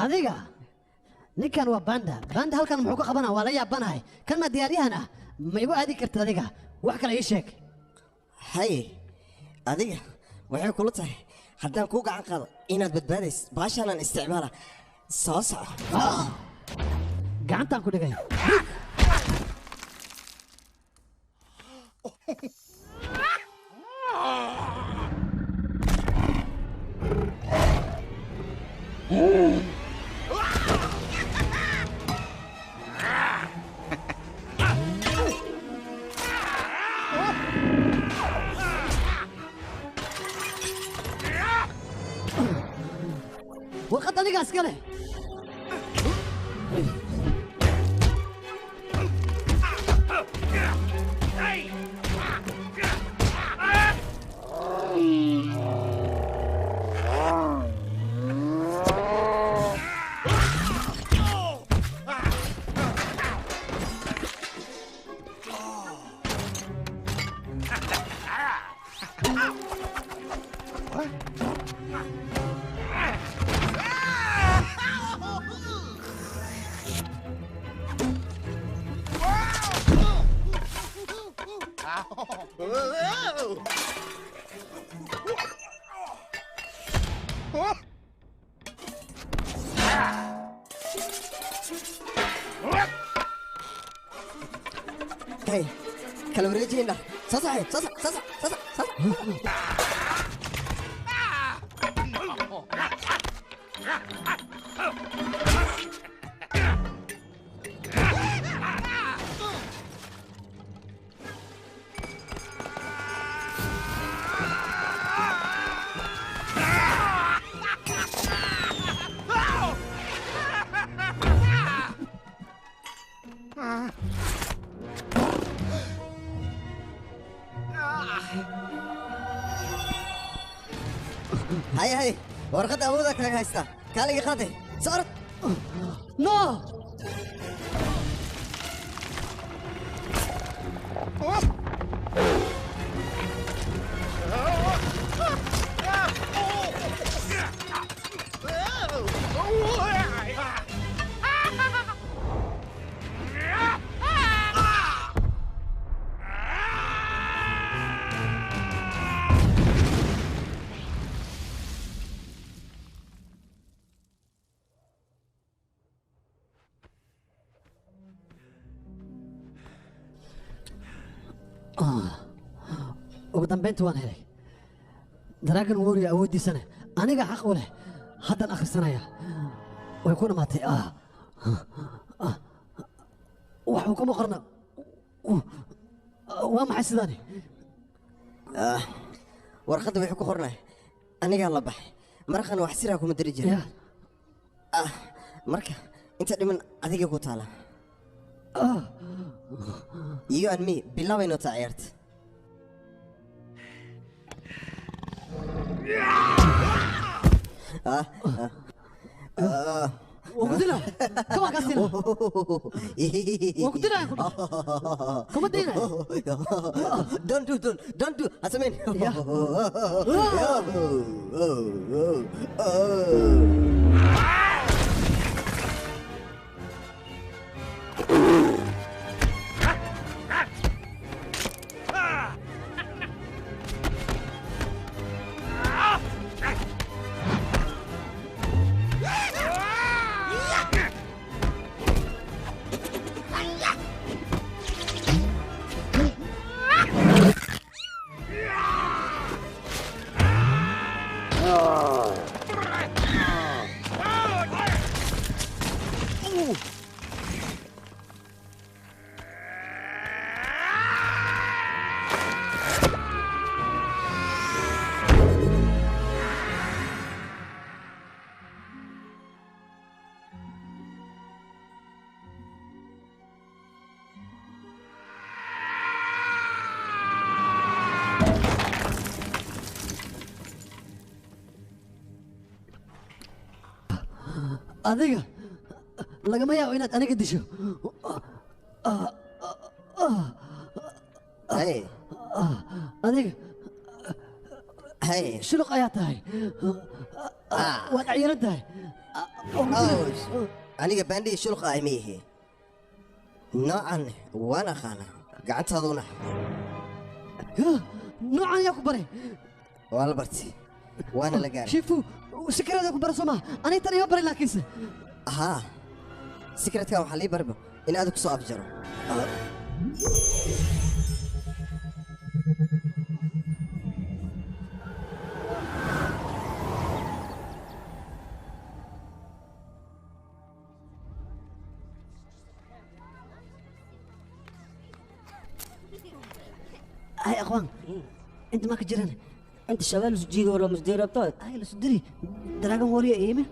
adiga ninkan waa banda halkan muxuu ka qabanaa waa la yaabanahay kan ma diyaariyahana ma igu aadi kartid adiga wax kale ii sheeg hay adiga waxay kula tahay haddaan kuu gacan qaado inaad badbaadays baashaanaan isticmaala soo soco gacantaan ku dhigay warqad anigaas kale Hey, kalau berjaya dah. Sasa. Hai, warqad awooda kaga haysta. Kaaliga qaade. Socod. No! ugu dambeyntii waan helay Dragon Warrior awoodiisana aniga xaq u leh haddaan akhrisanaya way ku dhamaatay waxuu kuma qorna waa maxay sidaani warqadda waxay ku qornay anigaa la baxay markan wax siraa kuma dari jiray marka inta dhiman adiga ku taala you and me bilaabayno taa ciyaarta وقلنا كم قصينا وقلنا كم دينا don't do أسمين adiga lagama yaabo inaad aniga disho adiga shuluq ayaa tahay وأنا عيرتها aniga baandhii shulqa ay ma yihi noocan waana qaana gacantaaduna نوعا يا كبري waa la barti waana la gaaray شوفوا سكرت يا كبري سما أنا تاني يا بري لكن ها secretkan waxaa lii barba in aad ku soo afjaro هاي أخوان أنت ما كجرنا انت شغال سجيد ولا مش دير ابطال؟ هاي لسدري دراجون ووريا إيمي